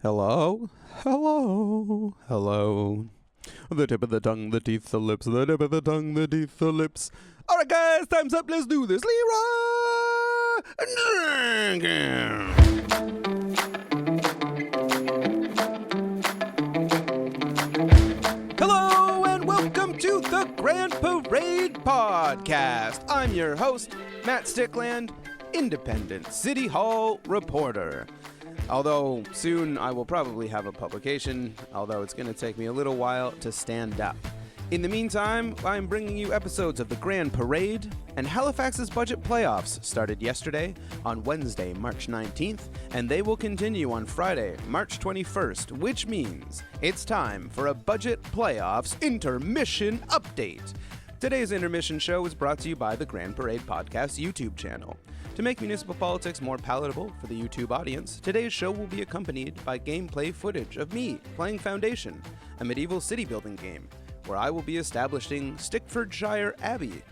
Hello? Hello? Hello? The tip of the tongue, the teeth, the lips, the tip of the tongue, the teeth, the lips. Alright guys, time's up, let's do this. Leroy! Hello and welcome to the Grand Parade Podcast. I'm your host, Matt Stickland, independent City Hall reporter. Although soon I will probably have a publication, although it's going to take me a little while to stand up. In the meantime, I'm bringing you episodes of the Grand Parade, and Halifax's budget playoffs started yesterday on Wednesday, March 19th, and they will continue on Friday, March 21st, which means it's time for a budget playoffs intermission update. Today's intermission show is brought to you by the Grand Parade Podcast YouTube channel. To make municipal politics more palatable for the YouTube audience, today's show will be accompanied by gameplay footage of me playing Foundation, a medieval city building game, where I will be establishing Stickfordshire Abbey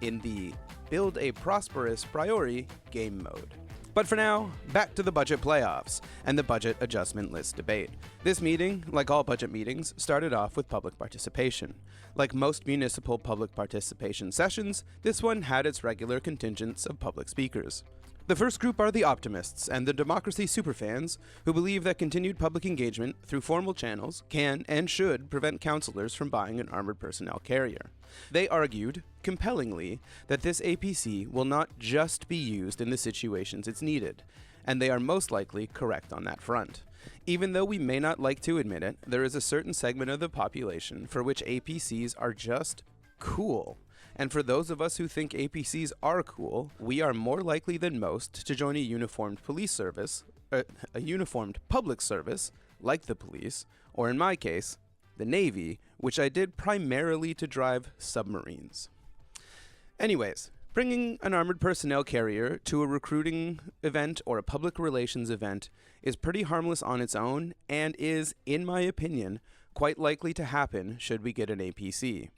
in the Build a Prosperous Priori game mode. But for now, back to the budget playoffs and the budget adjustment list debate. This meeting, like all budget meetings, started off with public participation. Like most municipal public participation sessions, this one had its regular contingents of public speakers. The first group are the optimists and the democracy superfans who believe that continued public engagement through formal channels can and should prevent councillors from buying an armored personnel carrier. They argued, compellingly, that this APC will not just be used in the situations it's needed, and they are most likely correct on that front. Even though we may not like to admit it, there is a certain segment of the population for which APCs are just cool. And for those of us who think APCs are cool, we are more likely than most to join a uniformed police service, a uniformed public service, like the police, or in my case, the Navy, which I did primarily to drive submarines. Anyways, bringing an armored personnel carrier to a recruiting event or a public relations event is pretty harmless on its own and is, in my opinion, quite likely to happen should we get an APC.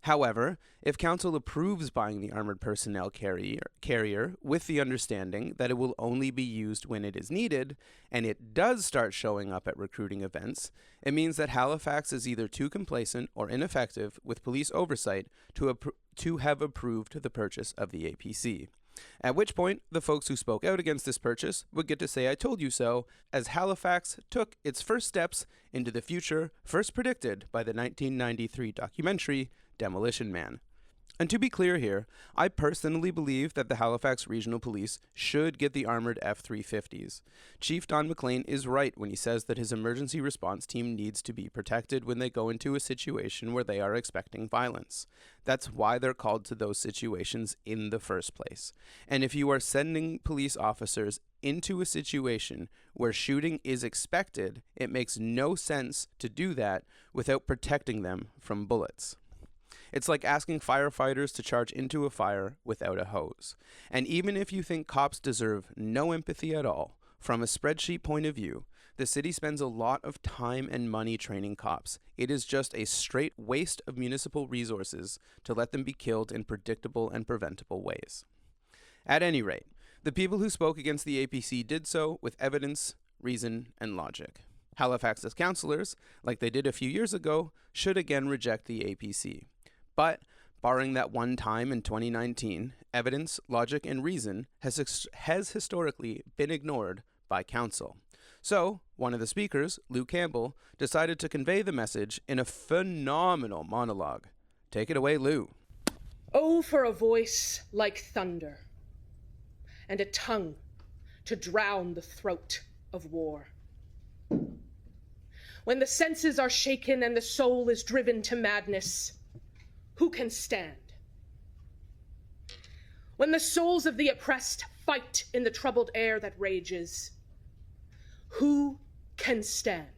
However, if Council approves buying the armored personnel carrier with the understanding that it will only be used when it is needed, and it does start showing up at recruiting events, it means that Halifax is either too complacent or ineffective with police oversight to have approved the purchase of the APC. At which point, the folks who spoke out against this purchase would get to say I told you so, as Halifax took its first steps into the future first predicted by the 1993 documentary Demolition Man. And to be clear here, I personally believe that the Halifax Regional Police should get the armored F-350s. Chief Don McLean is right when he says that his emergency response team needs to be protected when they go into a situation where they are expecting violence. That's why they're called to those situations in the first place. And if you are sending police officers into a situation where shooting is expected, it makes no sense to do that without protecting them from bullets. It's like asking firefighters to charge into a fire without a hose. And even if you think cops deserve no empathy at all, from a spreadsheet point of view, the city spends a lot of time and money training cops. It is just a straight waste of municipal resources to let them be killed in predictable and preventable ways. At any rate, the people who spoke against the APC did so with evidence, reason, and logic. Halifax's councillors, like they did a few years ago, should again reject the APC. But, barring that one time in 2019, evidence, logic, and reason has historically been ignored by council. So, one of the speakers, Lou Campbell, decided to convey the message in a phenomenal monologue. Take it away, Lou. Oh, for a voice like thunder, and a tongue to drown the throat of war. When the senses are shaken and the soul is driven to madness, who can stand? When the souls of the oppressed fight in the troubled air that rages, who can stand?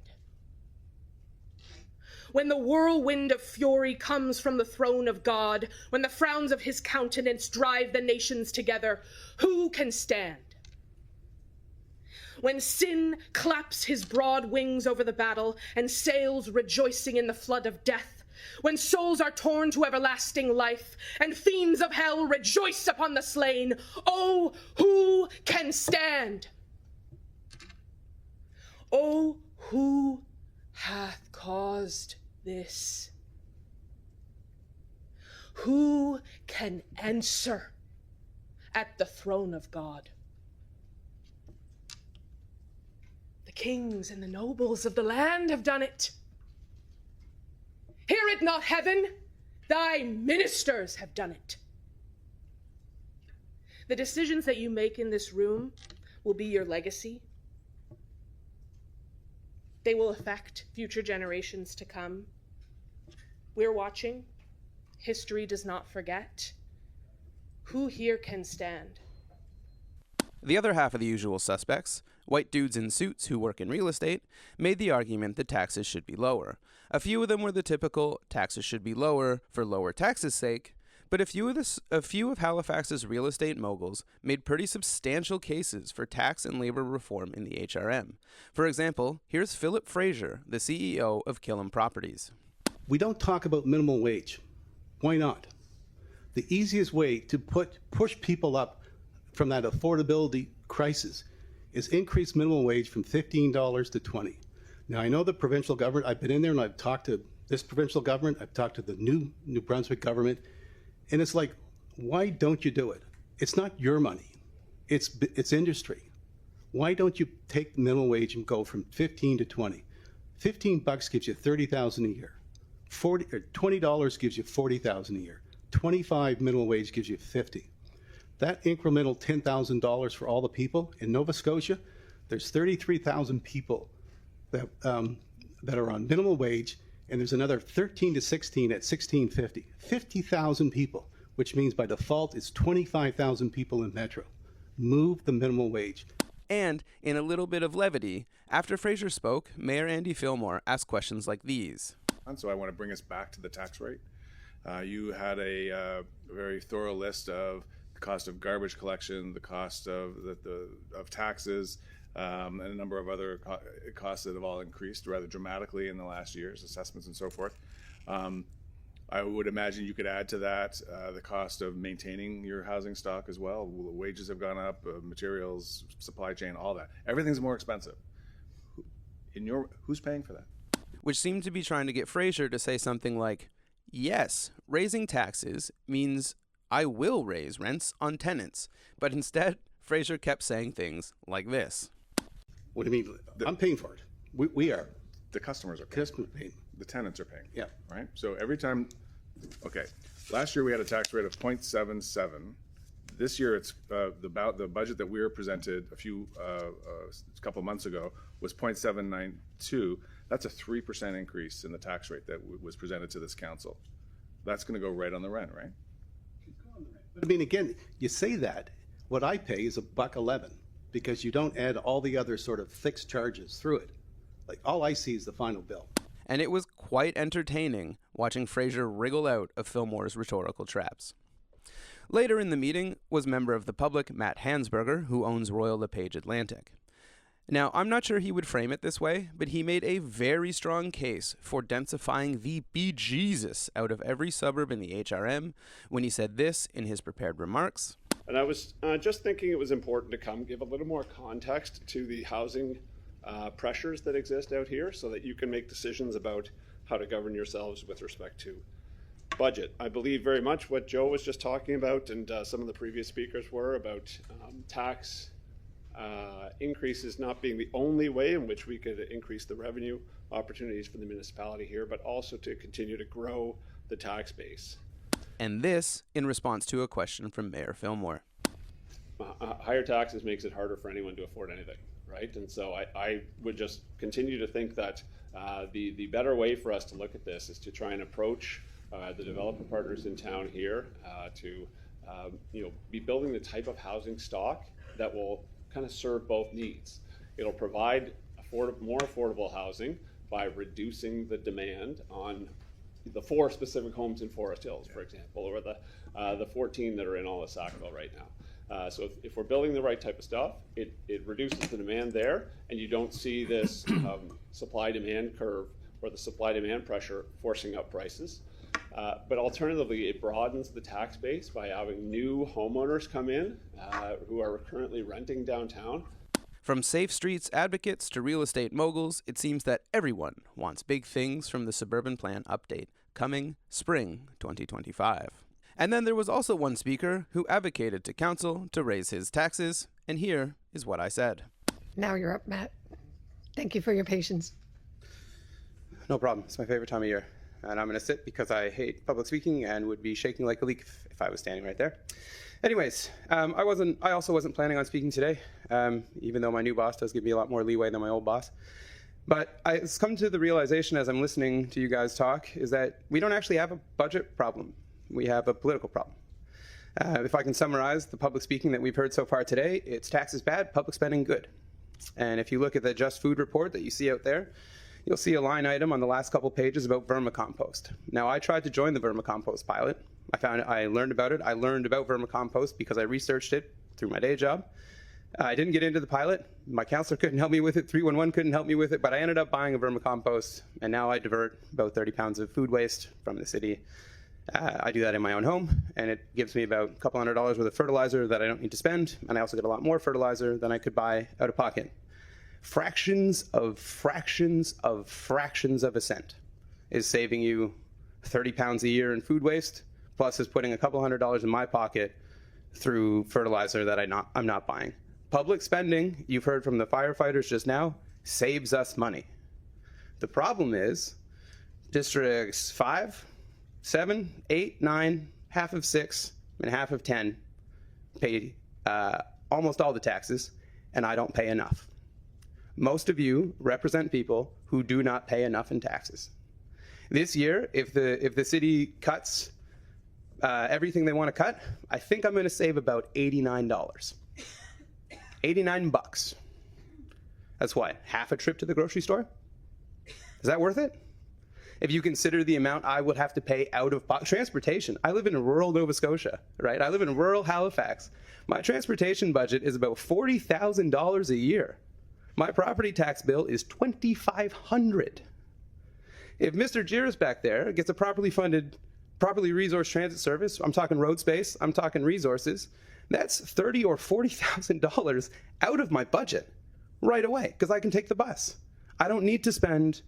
When the whirlwind of fury comes from the throne of God, when the frowns of his countenance drive the nations together, who can stand? When sin claps his broad wings over the battle and sails rejoicing in the flood of death, when souls are torn to everlasting life, and fiends of hell rejoice upon the slain, oh, who can stand? Oh, this? Who can answer at the throne of God? The kings and the nobles of the land have done it. Hear it not, heaven, thy ministers have done it. The decisions that you make in this room will be your legacy. They will affect future generations to come. We're watching. History does not forget. Who here can stand? The other half of the usual suspects, white dudes in suits who work in real estate, made the argument that taxes should be lower. A few of them were the typical taxes should be lower for lower taxes' sake, but a few of Halifax's real estate moguls made pretty substantial cases for tax and labor reform in the HRM. For example, here's Philip Fraser, the CEO of Killam Properties. We don't talk about minimum wage. Why not? The easiest way to push people up from that affordability crisis is increase minimum wage from $15 to $20. Now, I know the provincial government, I've been in there and I've talked to this provincial government, I've talked to the New Brunswick government, and it's like, why don't you do it? It's not your money, it's industry. Why don't you take the minimum wage and go from 15 to 20? $15 gives you $30,000 a year. $20 gives you $40,000 a year. 25 minimum wage gives you 50. That incremental $10,000 for all the people in Nova Scotia, there's 33,000 people that are on minimum wage, and there's another 13 to 16 at $16.50. 50,000 people, which means by default it's 25,000 people in Metro. Move the minimum wage. And, in a little bit of levity, after Fraser spoke, Mayor Andy Fillmore asked questions like these. So I want to bring us back to the tax rate. You had a very thorough list of the cost of garbage collection, the cost of taxes, and a number of other costs that have all increased rather dramatically in the last years, assessments and so forth. I would imagine you could add to that the cost of maintaining your housing stock as well. Wages have gone up, materials, supply chain, all that. Everything's more expensive. Who's paying for that? Which seemed to be trying to get Fraser to say something like, yes, raising taxes means I will raise rents on tenants. But instead, Fraser kept saying things like this. What do you mean? I'm paying for it. We are. The customers are paying. Customers paying. The tenants are paying. Yeah. Right? So every time, okay, last year we had a tax rate of 0.77. This year it's the budget that we were presented a couple months ago was 0.792. That's a 3% increase in the tax rate that was presented to this council. That's going to go right on the rent, right? But I mean, again, you say that. What I pay is $1.11 because you don't add all the other sort of fixed charges through it. Like, all I see is the final bill. And it was quite entertaining watching Fraser wriggle out of Fillmore's rhetorical traps. Later in the meeting was member of the public Matt Hansberger, who owns Royal LePage Atlantic. Now, I'm not sure he would frame it this way, but he made a very strong case for densifying the bejesus out of every suburb in the HRM when he said this in his prepared remarks. And I was just thinking it was important to come give a little more context to the housing pressures that exist out here so that you can make decisions about how to govern yourselves with respect to budget. I believe very much what Joe was just talking about and some of the previous speakers were about tax increases not being the only way in which we could increase the revenue opportunities for the municipality here, but also to continue to grow the tax base. And this in response to a question from Mayor Fillmore. Higher taxes makes it harder for anyone to afford anything, right? And so I would just continue to think that the better way for us to look at this is to try and approach the developer partners in town here to be building the type of housing stock that will kind of serve both needs. It'll provide more affordable housing by reducing the demand on the 4 specific homes in Forest Hills, for example, or the 14 that are in all of Sackville right now. So if we're building the right type of stuff, it reduces the demand there, and you don't see this supply-demand curve or the supply-demand pressure forcing up prices. But alternatively, it broadens the tax base by having new homeowners come in who are currently renting downtown. From safe streets advocates to real estate moguls, it seems that everyone wants big things from the suburban plan update, coming spring 2025. And then there was also one speaker who advocated to council to raise his taxes, and here is what I said. Now you're up, Matt. Thank you for your patience. No problem. It's my favorite time of year. And I'm going to sit because I hate public speaking and would be shaking like a leaf if I was standing right there. Anyways, I also wasn't planning on speaking today, even though my new boss does give me a lot more leeway than my old boss. But I've come to the realization as I'm listening to you guys talk is that we don't actually have a budget problem. We have a political problem. If I can summarize the public speaking that we've heard so far today, it's taxes bad, public spending good. And if you look at the Just Food report that you see out there, you'll see a line item on the last couple pages about vermicompost. Now, I tried to join the vermicompost pilot. I learned about it. I learned about vermicompost because I researched it through my day job. I didn't get into the pilot. My counselor couldn't help me with it. 311 couldn't help me with it, but I ended up buying a vermicompost, and now I divert about 30 pounds of food waste from the city. I do that in my own home, and it gives me about a couple $100 worth of fertilizer that I don't need to spend, and I also get a lot more fertilizer than I could buy out of pocket. Fractions of a cent is saving you 30 pounds a year in food waste, plus is putting a couple $100 in my pocket through fertilizer that I'm not buying. Public spending, you've heard from the firefighters just now, saves us money. The problem is districts 5, 7, 8, 9, half of 6, and half of 10 pay almost all the taxes, and I don't pay enough. Most of you represent people who do not pay enough in taxes. This year, if the city cuts everything they want to cut, I think I'm going to save about $89. $89. That's what, half a trip to the grocery store? Is that worth it? If you consider the amount I would have to pay out of transportation. I live in rural Nova Scotia, right? I live in rural Halifax. My transportation budget is about $40,000 a year. My property tax bill is $2,500. If Mr. Jiris back there gets a properly funded, properly resourced transit service, I'm talking road space, I'm talking resources, that's $30,000 or $40,000 out of my budget right away because I can take the bus. I don't need to spend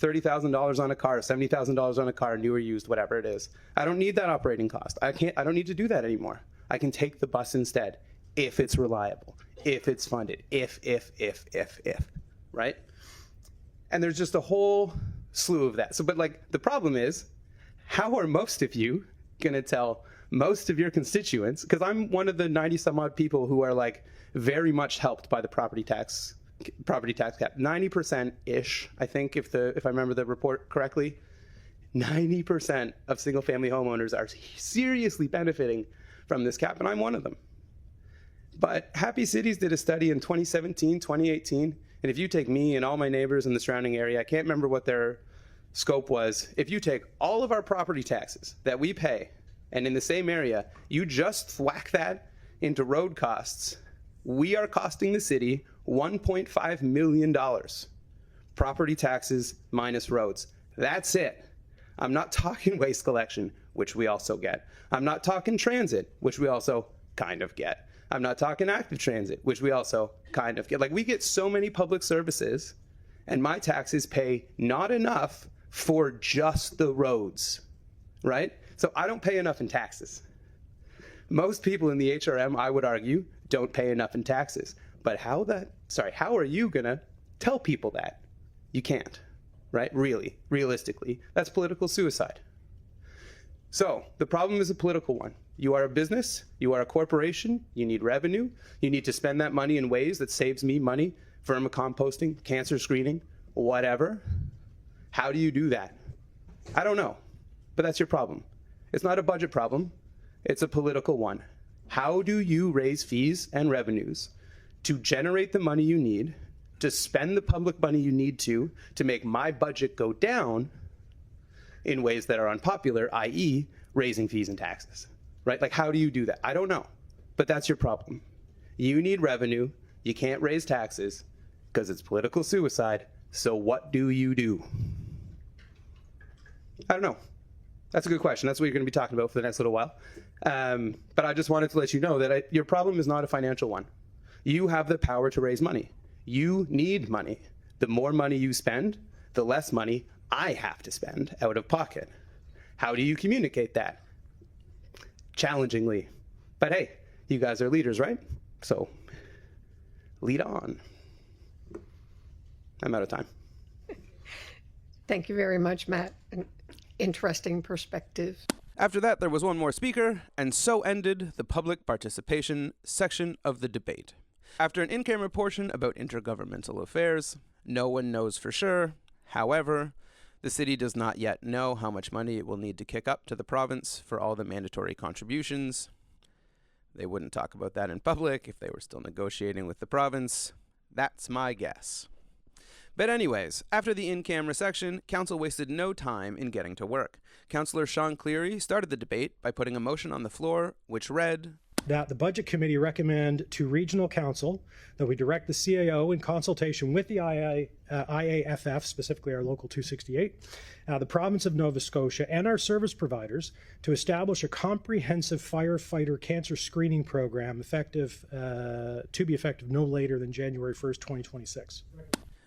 $30,000 on a car, $70,000 on a car, new or used, whatever it is. I don't need that operating cost. I don't need to do that anymore. I can take the bus instead if it's reliable, if it's funded, if, right? And there's just a whole slew of that. So, but like the problem is, how are most of you gonna tell most of your constituents, because I'm one of the 90 some odd people who are like very much helped by the property tax cap, 90%-ish, I think, if I remember the report correctly. 90% of single family homeowners are seriously benefiting from this cap, and I'm one of them. But Happy Cities did a study in 2017, 2018, and if you take me and all my neighbors in the surrounding area, I can't remember what their scope was. If you take all of our property taxes that we pay, and in the same area, you just whack that into road costs, we are costing the city $1.5 million. Property taxes minus roads. That's it. I'm not talking waste collection, which we also get. I'm not talking transit, which we also kind of get. I'm not talking active transit, which we also kind of get. Like, we get so many public services, and my taxes pay not enough for just the roads, right? So I don't pay enough in taxes. Most people in the HRM, I would argue, don't pay enough in taxes. But how are you gonna tell people that? You can't, right? Really, realistically, that's political suicide. So the problem is a political one. You are a business, you are a corporation, you need revenue, you need to spend that money in ways that saves me money, vermicomposting, cancer screening, whatever. How do you do that? I don't know, but that's your problem. It's not a budget problem, it's a political one. How do you raise fees and revenues to generate the money you need, to spend the public money you need to make my budget go down in ways that are unpopular, i.e. raising fees and taxes, right? Like, how do you do that? I don't know, but that's your problem. You need revenue, you can't raise taxes because it's political suicide, so what do you do? I don't know. That's a good question. That's what you're going to be talking about for the next little while. But I just wanted to let you know that your problem is not a financial one. You have the power to raise money. You need money. The more money you spend, the less money I have to spend out of pocket. How do you communicate that? Challengingly. But hey, you guys are leaders, right? So lead on. I'm out of time. Thank you very much, Matt. An interesting perspective. After that, there was one more speaker, and so ended the public participation section of the debate. After an in-camera portion about intergovernmental affairs, no one knows for sure. However, the city does not yet know how much money it will need to kick up to the province for all the mandatory contributions. They wouldn't talk about that in public if they were still negotiating with the province. That's my guess. But anyways, after the in-camera section, Council wasted no time in getting to work. Councillor Sean Cleary started the debate by putting a motion on the floor, which read, that the Budget Committee recommend to Regional Council that we direct the CAO in consultation with the IAFF, specifically our Local 268, the Province of Nova Scotia, and our service providers to establish a comprehensive firefighter cancer screening program to be effective no later than January 1st, 2026.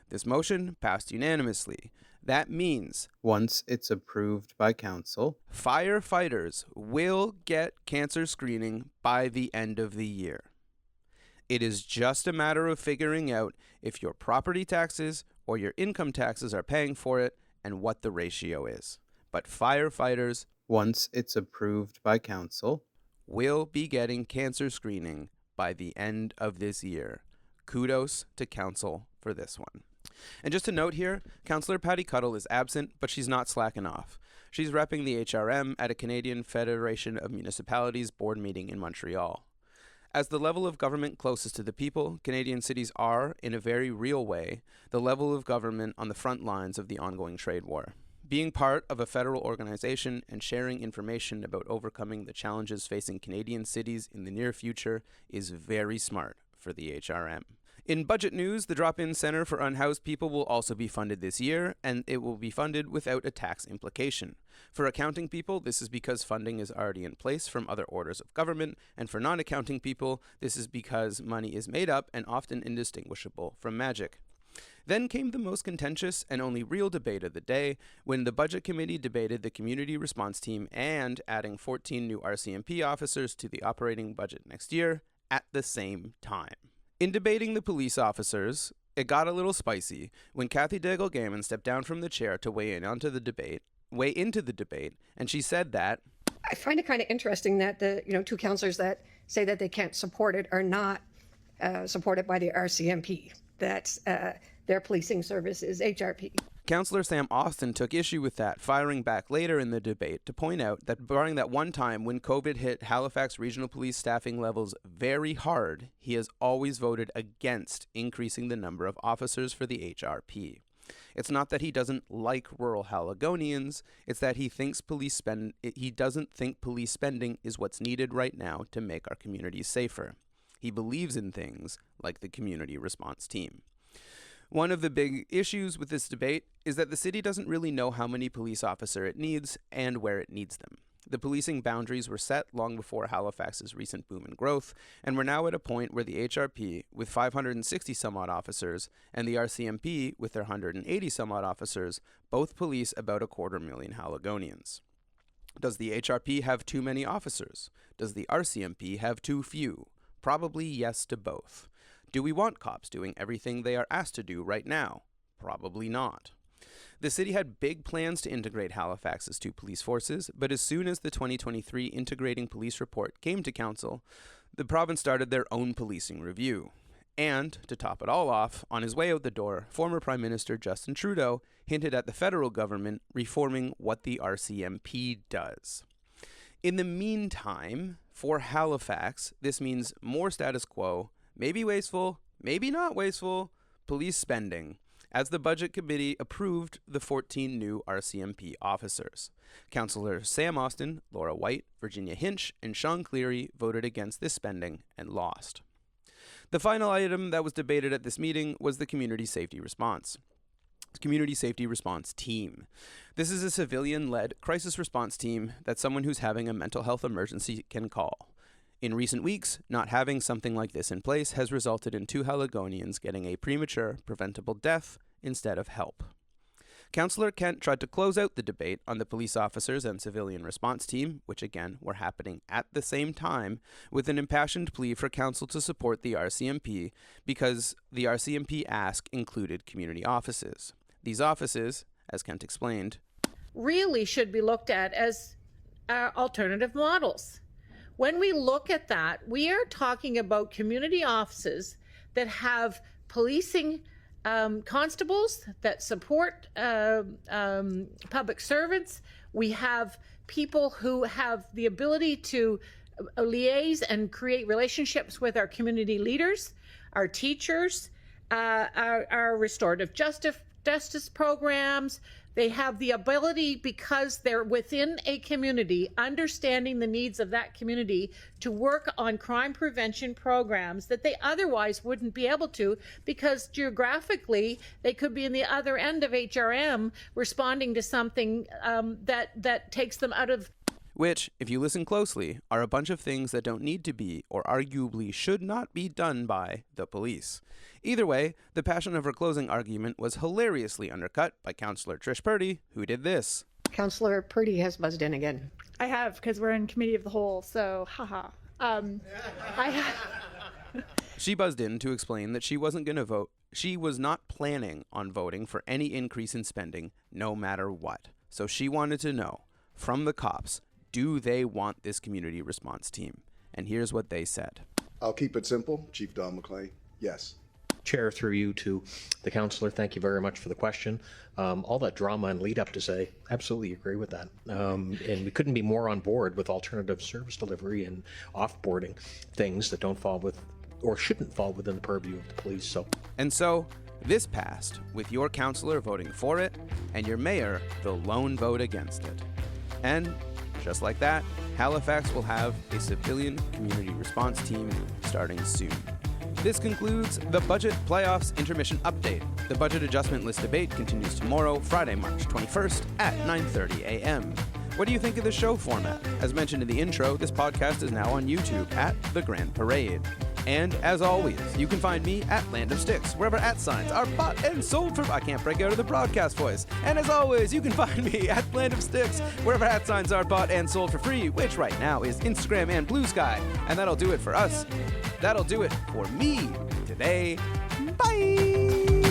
This motion passed unanimously. That means once it's approved by council, firefighters will get cancer screening by the end of the year. It is just a matter of figuring out if your property taxes or your income taxes are paying for it and what the ratio is. But firefighters, once it's approved by council, will be getting cancer screening by the end of this year. Kudos to council for this one. And just a note here, Councillor Patty Cuddle is absent, but she's not slacking off. She's repping the HRM at a Canadian Federation of Municipalities board meeting in Montreal. As the level of government closest to the people, Canadian cities are, in a very real way, the level of government on the front lines of the ongoing trade war. Being part of a federal organization and sharing information about overcoming the challenges facing Canadian cities in the near future is very smart for the HRM. In budget news, the drop-in center for unhoused people will also be funded this year, and it will be funded without a tax implication. For accounting people, this is because funding is already in place from other orders of government, and for non-accounting people, this is because money is made up and often indistinguishable from magic. Then came the most contentious and only real debate of the day, when the Budget Committee debated the Community Response Team and adding 14 new RCMP officers to the operating budget next year at the same time. In debating the police officers, it got a little spicy when Kathy Daigle-Gammon stepped down from the chair to weigh into the debate, and she said that, I find it kind of interesting that the two councillors that say that they can't support it are not supported by the RCMP. That's their policing service is HRP. Councillor Sam Austin took issue with that, firing back later in the debate to point out that barring that one time when COVID hit Halifax Regional Police staffing levels very hard, he has always voted against increasing the number of officers for the HRP. It's not that he doesn't like rural Haligonians, it's that he doesn't think police spending is what's needed right now to make our communities safer. He believes in things like the Community Response Team. One of the big issues with this debate is that the city doesn't really know how many police officers it needs and where it needs them. The policing boundaries were set long before Halifax's recent boom in growth, and we're now at a point where the HRP, with 560 some odd officers, and the RCMP, with their 180 some odd officers, both police about 250,000 Haligonians. Does the HRP have too many officers? Does the RCMP have too few? Probably yes to both. Do we want cops doing everything they are asked to do right now? Probably not. The city had big plans to integrate Halifax's two police forces, but as soon as the 2023 Integrating Police Report came to council, the province started their own policing review. And, to top it all off, on his way out the door, former Prime Minister Justin Trudeau hinted at the federal government reforming what the RCMP does. In the meantime, for Halifax, this means more status quo, maybe wasteful, maybe not wasteful, police spending, as the Budget Committee approved the 14 new RCMP officers. Councillors Sam Austin, Laura White, Virginia Hinch, and Sean Cleary voted against this spending and lost. The final item that was debated at this meeting was the Community Safety Response Team. This is a civilian-led crisis response team that someone who's having a mental health emergency can call. In recent weeks, not having something like this in place has resulted in 2 Haligonians getting a premature, preventable death instead of help. Councillor Kent tried to close out the debate on the police officers and civilian response team, which again were happening at the same time, with an impassioned plea for council to support the RCMP because the RCMP ask included community offices. These offices, as Kent explained, really should be looked at as alternative models. When we look at that, we are talking about community offices that have policing constables that support public servants. We have people who have the ability to liaise and create relationships with our community leaders, our teachers, our restorative justice programs. They have the ability, because they're within a community, understanding the needs of that community, to work on crime prevention programs that they otherwise wouldn't be able to, because geographically they could be in the other end of HRM responding to something that takes them out of. which, if you listen closely, are a bunch of things that don't need to be, or arguably should not be done by, the police. Either way, the passion of her closing argument was hilariously undercut by Councillor Trish Purdy, who did this. Councillor Purdy has buzzed in again. I have, because we're in committee of the whole, so haha. She buzzed in to explain that she wasn't going to vote. She was not planning on voting for any increase in spending, no matter what. So she wanted to know, from the cops, do they want this community response team? And here's what they said. I'll keep it simple. Chief Don McClay, yes. Chair, through you to the councillor, thank you very much for the question. All that drama and lead up to say, absolutely agree with that. And we couldn't be more on board with alternative service delivery and offboarding things that don't fall with, or shouldn't fall within the purview of the police. So this passed, with your councillor voting for it, and your mayor the lone vote against it. And just like that, Halifax will have a civilian community response team starting soon. This concludes the Budget Playoffs Intermission Update. The budget adjustment list debate continues tomorrow, Friday, March 21st at 9:30 a.m. What do you think of the show format? As mentioned in the intro, this podcast is now on YouTube at The Grand Parade. And as always, you can find me at Land of Sticks, wherever @ are bought and sold for. I can't break out of the broadcast voice. And as always, you can find me at Land of Sticks, wherever @ are bought and sold for free, which right now is Instagram and Blue Sky. And that'll do it for us. That'll do it for me today. Bye!